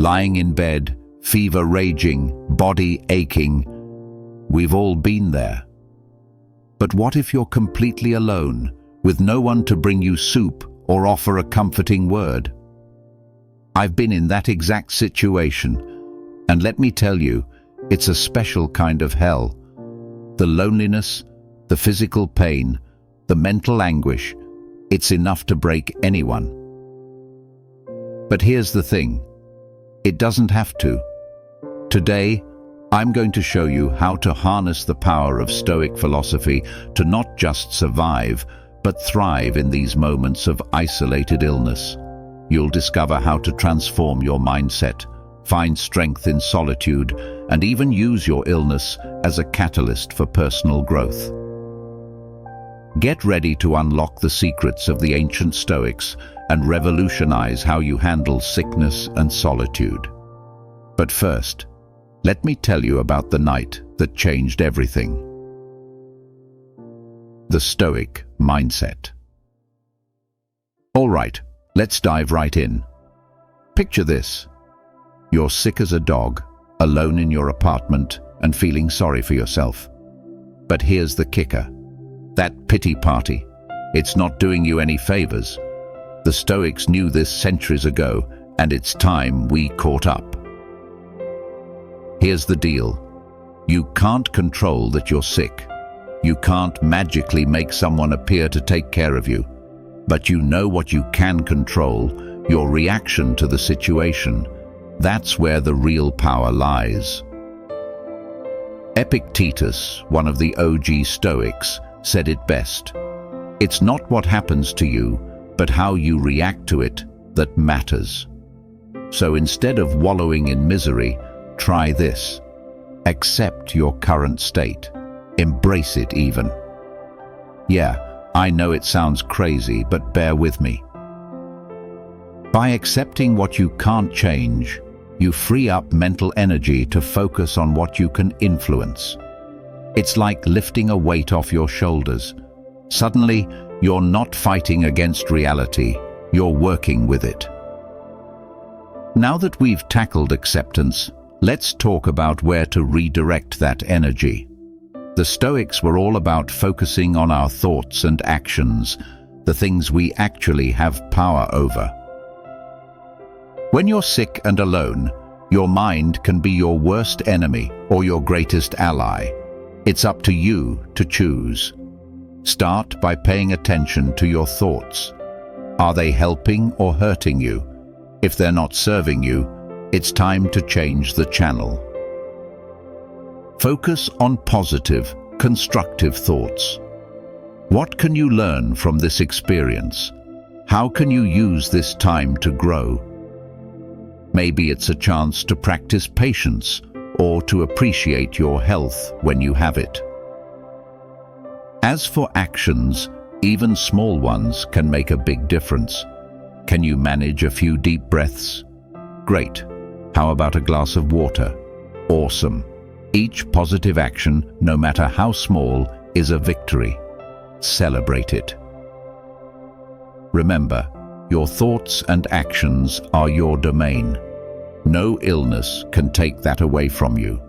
Lying in bed, fever raging, body aching. We've all been there. But what if you're completely alone, with no one to bring you soup or offer a comforting word? I've been in that exact situation, and let me tell you, it's a special kind of hell. The loneliness, the physical pain, the mental anguish, it's enough to break anyone. But here's the thing, it doesn't have to. Today, I'm going to show you how to harness the power of Stoic philosophy to not just survive, but thrive in these moments of isolated illness. You'll discover how to transform your mindset, find strength in solitude, and even use your illness as a catalyst for personal growth. Get ready to unlock the secrets of the ancient Stoics and revolutionize how you handle sickness and solitude. But first, let me tell you about the night that changed everything. The Stoic mindset. All right, let's dive right in. Picture this. You're sick as a dog, alone in your apartment and feeling sorry for yourself. But here's the kicker. That pity party, it's not doing you any favors. The Stoics knew this centuries ago, and it's time we caught up. Here's the deal. You can't control that you're sick. You can't magically make someone appear to take care of you. But you know what you can control, your reaction to the situation. That's where the real power lies. Epictetus, one of the OG Stoics, said it best. It's not what happens to you, but how you react to it that matters. So instead of wallowing in misery, try this. Accept your current state. Embrace it even. Yeah, I know it sounds crazy, but bear with me. By accepting what you can't change, you free up mental energy to focus on what you can influence. It's like lifting a weight off your shoulders. Suddenly, you're not fighting against reality, you're working with it. Now that we've tackled acceptance, let's talk about where to redirect that energy. The Stoics were all about focusing on our thoughts and actions, the things we actually have power over. When you're sick and alone, your mind can be your worst enemy or your greatest ally. It's up to you to choose. Start by paying attention to your thoughts. Are they helping or hurting you? If they're not serving you, it's time to change the channel. Focus on positive, constructive thoughts. What can you learn from this experience? How can you use this time to grow? Maybe it's a chance to practice patience or to appreciate your health when you have it. As for actions, even small ones can make a big difference. Can you manage a few deep breaths? Great. How about a glass of water? Awesome. Each positive action, no matter how small, is a victory. Celebrate it. Remember, your thoughts and actions are your domain. No illness can take that away from you.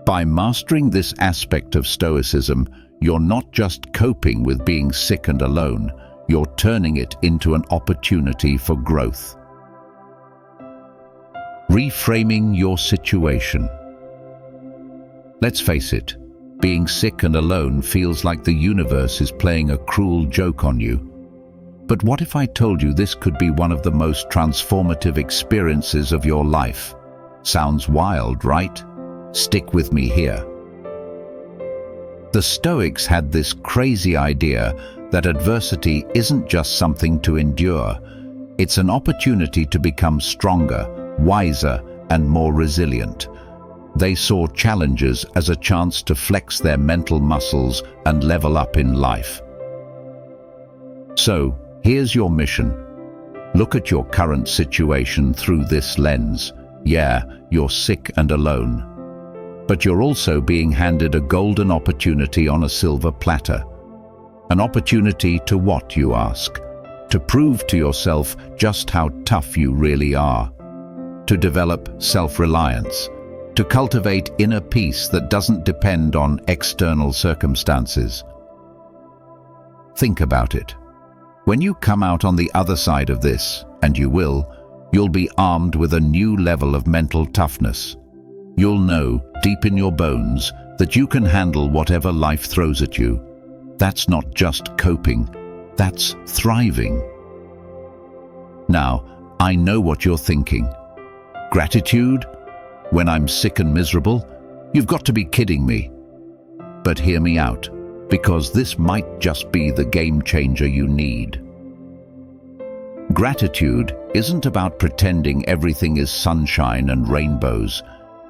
By mastering this aspect of Stoicism, you're not just coping with being sick and alone, you're turning it into an opportunity for growth. Reframing your situation. Let's face it, being sick and alone feels like the universe is playing a cruel joke on you. But what if I told you this could be one of the most transformative experiences of your life? Sounds wild, right? Stick with me here. The Stoics had this crazy idea that adversity isn't just something to endure. It's an opportunity to become stronger, wiser, and more resilient. They saw challenges as a chance to flex their mental muscles and level up in life. So, here's your mission. Look at your current situation through this lens. Yeah, you're sick and alone. But you're also being handed a golden opportunity on a silver platter. An opportunity to what, you ask? To prove to yourself just how tough you really are. to develop self-reliance, to cultivate inner peace that doesn't depend on external circumstances. Think about it. When you come out on the other side of this, and you will, you'll be armed with a new level of mental toughness. You'll know, deep in your bones, that you can handle whatever life throws at you. That's not just coping, that's thriving. Now, I know what you're thinking. Gratitude? When I'm sick and miserable? You've got to be kidding me. But hear me out, because this might just be the game changer you need. Gratitude isn't about pretending everything is sunshine and rainbows.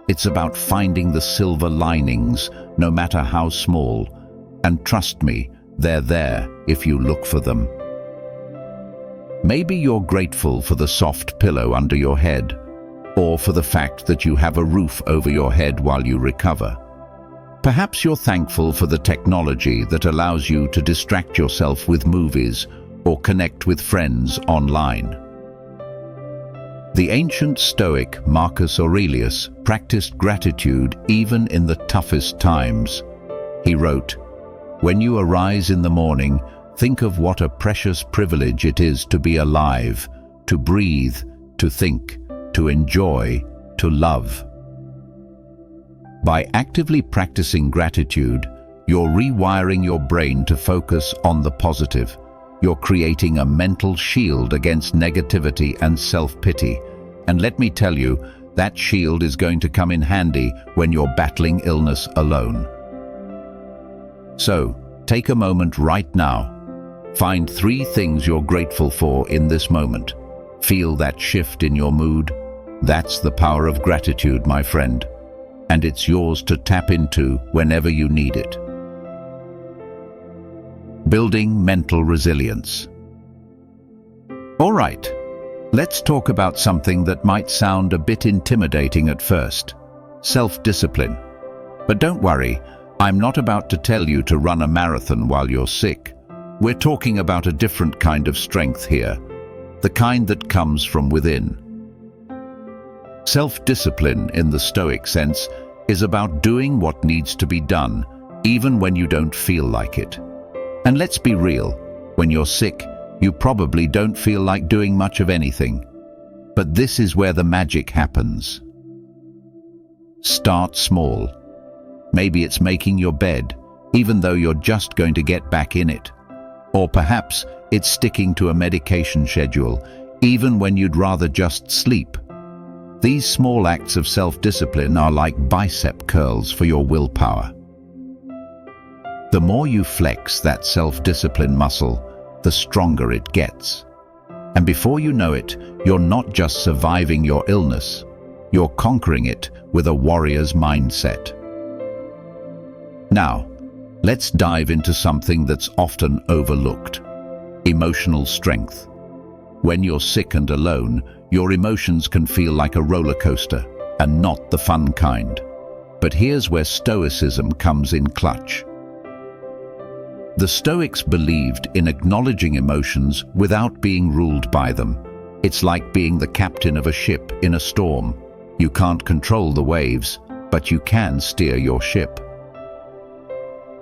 It's about finding the silver linings, no matter how small. And trust me, they're there if you look for them. Maybe you're grateful for the soft pillow under your head, or for the fact that you have a roof over your head while you recover. Perhaps you're thankful for the technology that allows you to distract yourself with movies or connect with friends online. The ancient Stoic Marcus Aurelius practiced gratitude even in the toughest times. He wrote, "When you arise in the morning, think of what a precious privilege it is to be alive, to breathe, to think, to enjoy, to love." By actively practicing gratitude, you're rewiring your brain to focus on the positive. You're creating a mental shield against negativity and self-pity. And let me tell you, that shield is going to come in handy when you're battling illness alone. So, take a moment right now. Find 3 things you're grateful for in this moment. Feel that shift in your mood. That's the power of gratitude, my friend. And it's yours to tap into whenever you need it. Building mental resilience. All right, let's talk about something that might sound a bit intimidating at first: self-discipline. But don't worry, I'm not about to tell you to run a marathon while you're sick. We're talking about a different kind of strength here, the kind that comes from within. Self-discipline, in the Stoic sense, is about doing what needs to be done, even when you don't feel like it. And let's be real, when you're sick, you probably don't feel like doing much of anything. But this is where the magic happens. Start small. Maybe it's making your bed, even though you're just going to get back in it. Or perhaps it's sticking to a medication schedule, even when you'd rather just sleep. These small acts of self-discipline are like bicep curls for your willpower. The more you flex that self-discipline muscle, the stronger it gets. And before you know it, you're not just surviving your illness, you're conquering it with a warrior's mindset. Now, let's dive into something that's often overlooked: emotional strength. When you're sick and alone, your emotions can feel like a roller coaster, and not the fun kind. But here's where Stoicism comes in clutch. The Stoics believed in acknowledging emotions without being ruled by them. It's like being the captain of a ship in a storm. You can't control the waves, but you can steer your ship.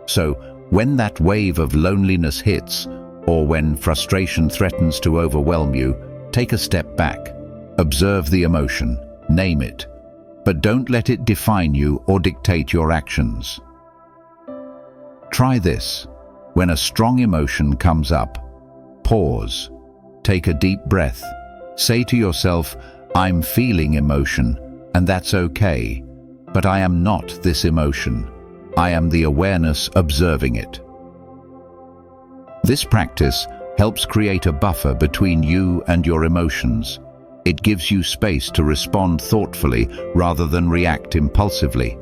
So, when that wave of loneliness hits, or when frustration threatens to overwhelm you, take a step back. Observe the emotion, name it, but don't let it define you or dictate your actions. Try this. When a strong emotion comes up, pause, take a deep breath, say to yourself, "I'm feeling emotion, and that's okay, but I am not this emotion. I am the awareness observing it." This practice helps create a buffer between you and your emotions. It gives you space to respond thoughtfully rather than react impulsively.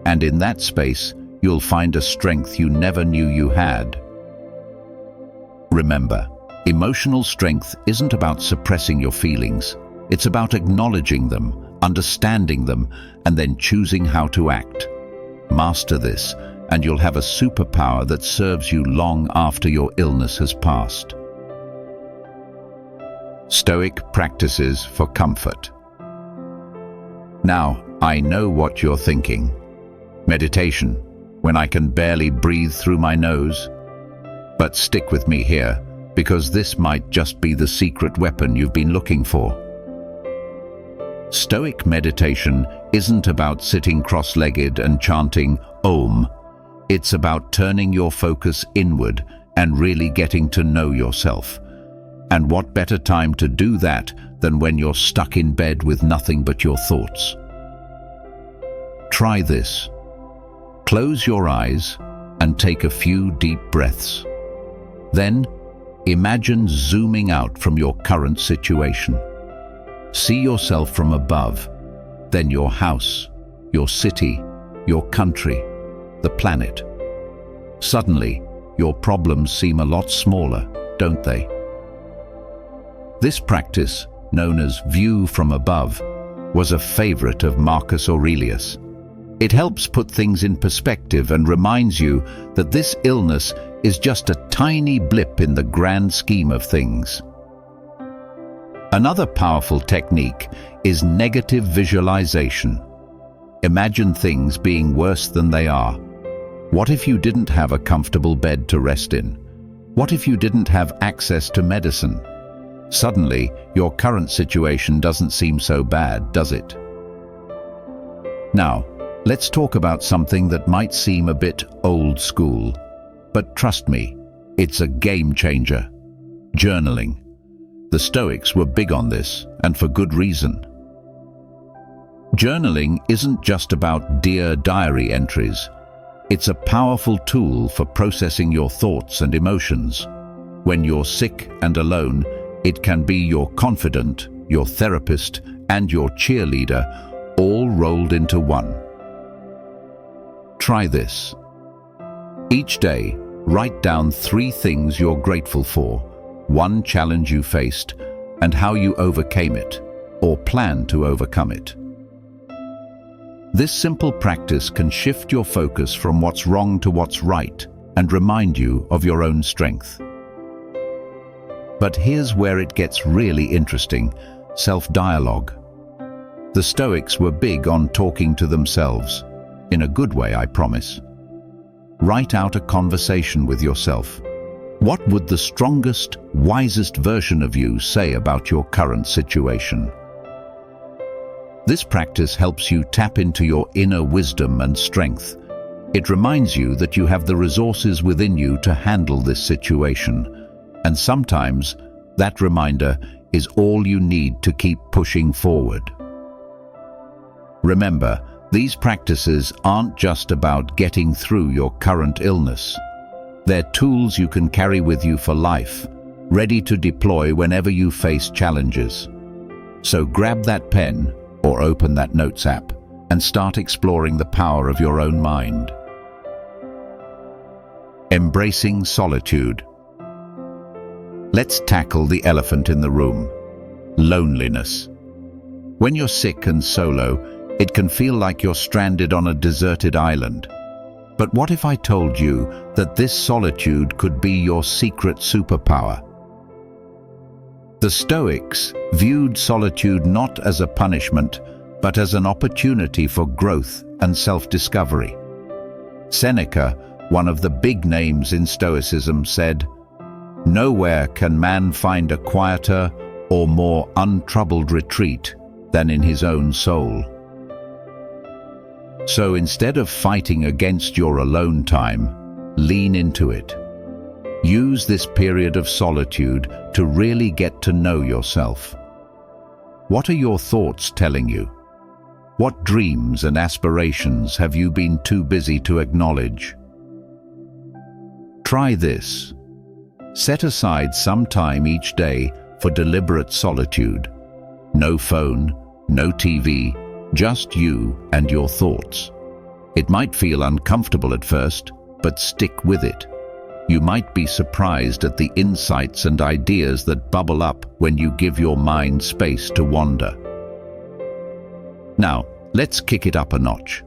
And in that space, you'll find a strength you never knew you had. Remember, emotional strength isn't about suppressing your feelings. It's about acknowledging them, understanding them, and then choosing how to act. Master this, and you'll have a superpower that serves you long after your illness has passed. Stoic practices for comfort. Now, I know what you're thinking. Meditation, when I can barely breathe through my nose? But stick with me here, because this might just be the secret weapon you've been looking for. Stoic meditation isn't about sitting cross-legged and chanting Om. It's about turning your focus inward and really getting to know yourself. And what better time to do that than when you're stuck in bed with nothing but your thoughts? Try this. Close your eyes and take a few deep breaths. Then, imagine zooming out from your current situation. See yourself from above, then your house, your city, your country, the planet. Suddenly, your problems seem a lot smaller, don't they? This practice, known as view from above, was a favorite of Marcus Aurelius. It helps put things in perspective and reminds you that this illness is just a tiny blip in the grand scheme of things. Another powerful technique is negative visualization. Imagine things being worse than they are. What if you didn't have a comfortable bed to rest in? What if you didn't have access to medicine? Suddenly, your current situation doesn't seem so bad, does it? Now, let's talk about something that might seem a bit old school. But trust me, it's a game changer. Journaling. The Stoics were big on this, and for good reason. Journaling isn't just about Dear Diary entries. It's a powerful tool for processing your thoughts and emotions. When you're sick and alone, it can be your confidant, your therapist, and your cheerleader, all rolled into one. Try this. Each day, write down 3 things you're grateful for, 1 challenge you faced, and how you overcame it, or plan to overcome it. This simple practice can shift your focus from what's wrong to what's right and remind you of your own strength. But here's where it gets really interesting: self-dialogue. The Stoics were big on talking to themselves. In a good way, I promise. Write out a conversation with yourself. What would the strongest, wisest version of you say about your current situation? This practice helps you tap into your inner wisdom and strength. It reminds you that you have the resources within you to handle this situation. And sometimes, that reminder is all you need to keep pushing forward. Remember, these practices aren't just about getting through your current illness. They're tools you can carry with you for life, ready to deploy whenever you face challenges. So grab that pen or open that notes app and start exploring the power of your own mind. Embracing solitude. Let's tackle the elephant in the room: loneliness. When you're sick and solo, it can feel like you're stranded on a deserted island. But what if I told you that this solitude could be your secret superpower? The Stoics viewed solitude not as a punishment, but as an opportunity for growth and self-discovery. Seneca, one of the big names in Stoicism, said, "Nowhere can man find a quieter or more untroubled retreat than in his own soul." So instead of fighting against your alone time, lean into it. Use this period of solitude to really get to know yourself. What are your thoughts telling you? What dreams and aspirations have you been too busy to acknowledge? Try this. Set aside some time each day for deliberate solitude. No phone, no TV, just you and your thoughts. It might feel uncomfortable at first, but stick with it. You might be surprised at the insights and ideas that bubble up when you give your mind space to wander. Now, let's kick it up a notch.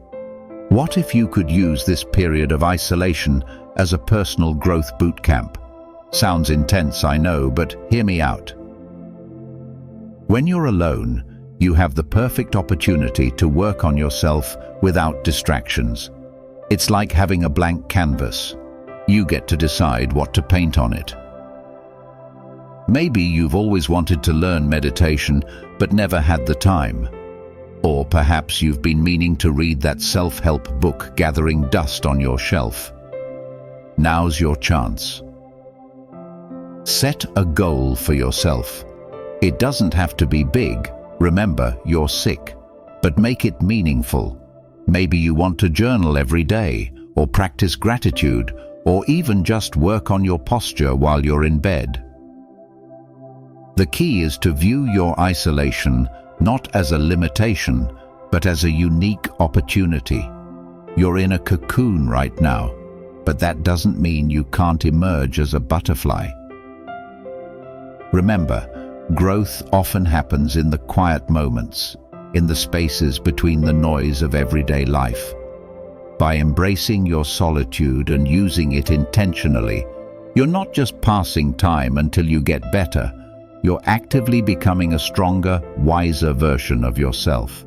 What if you could use this period of isolation as a personal growth boot camp? Sounds intense, I know, but hear me out. When you're alone, you have the perfect opportunity to work on yourself without distractions. It's like having a blank canvas. You get to decide what to paint on it. Maybe you've always wanted to learn meditation but never had the time. Or perhaps you've been meaning to read that self-help book gathering dust on your shelf. Now's your chance. Set a goal for yourself. It doesn't have to be big. Remember, you're sick. But make it meaningful. Maybe you want to journal every day, or practice gratitude, or even just work on your posture while you're in bed. The key is to view your isolation not as a limitation, but as a unique opportunity. You're in a cocoon right now, but that doesn't mean you can't emerge as a butterfly. Remember, growth often happens in the quiet moments, in the spaces between the noise of everyday life. By embracing your solitude and using it intentionally, you're not just passing time until you get better, you're actively becoming a stronger, wiser version of yourself.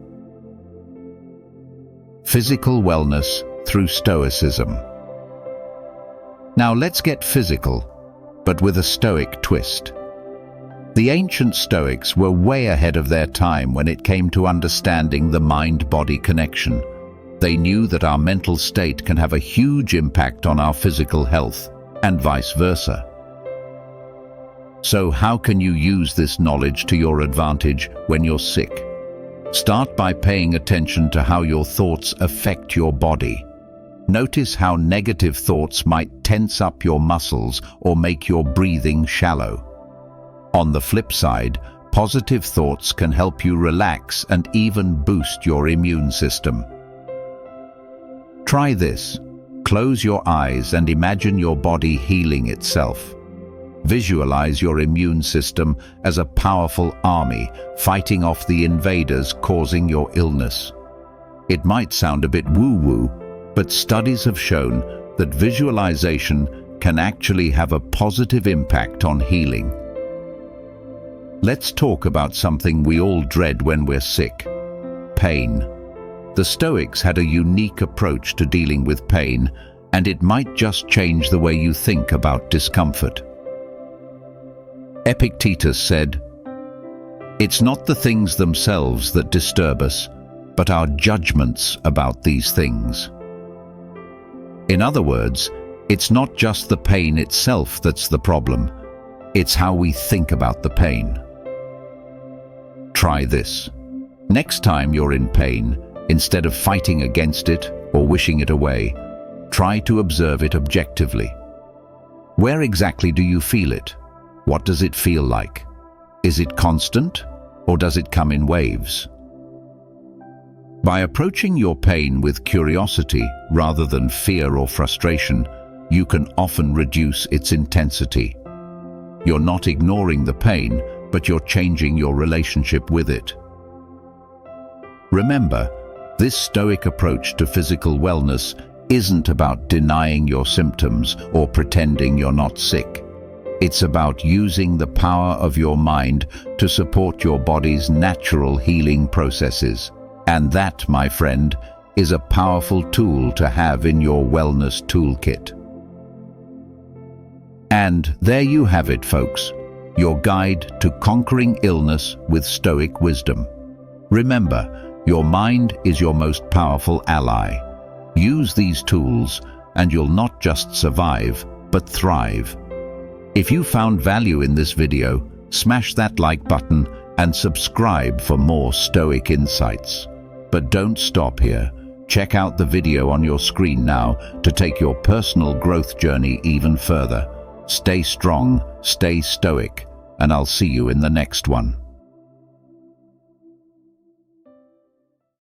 Physical wellness through Stoicism. Now let's get physical, but with a Stoic twist. The ancient Stoics were way ahead of their time when it came to understanding the mind-body connection. They knew that our mental state can have a huge impact on our physical health, and vice versa. So how can you use this knowledge to your advantage when you're sick? Start by paying attention to how your thoughts affect your body. Notice how negative thoughts might tense up your muscles or make your breathing shallow. On the flip side, positive thoughts can help you relax and even boost your immune system. Try this. Close your eyes and imagine your body healing itself. Visualize your immune system as a powerful army fighting off the invaders causing your illness. It might sound a bit woo-woo, but studies have shown that visualization can actually have a positive impact on healing. Let's talk about something we all dread when we're sick: pain. The Stoics had a unique approach to dealing with pain, and it might just change the way you think about discomfort. Epictetus said, "It's not the things themselves that disturb us, but our judgments about these things." In other words, it's not just the pain itself that's the problem, it's how we think about the pain. Try this. Next time you're in pain, instead of fighting against it or wishing it away, try to observe it objectively. Where exactly do you feel it? What does it feel like? Is it constant, or does it come in waves? By approaching your pain with curiosity rather than fear or frustration, you can often reduce its intensity. You're not ignoring the pain, but you're changing your relationship with it. Remember, this Stoic approach to physical wellness isn't about denying your symptoms or pretending you're not sick. It's about using the power of your mind to support your body's natural healing processes. And that, my friend, is a powerful tool to have in your wellness toolkit. And there you have it, folks, your guide to conquering illness with Stoic wisdom. Remember, your mind is your most powerful ally. Use these tools and you'll not just survive, but thrive. If you found value in this video, smash that like button and subscribe for more Stoic insights. But don't stop here. Check out the video on your screen now to take your personal growth journey even further. Stay strong, stay Stoic, and I'll see you in the next one.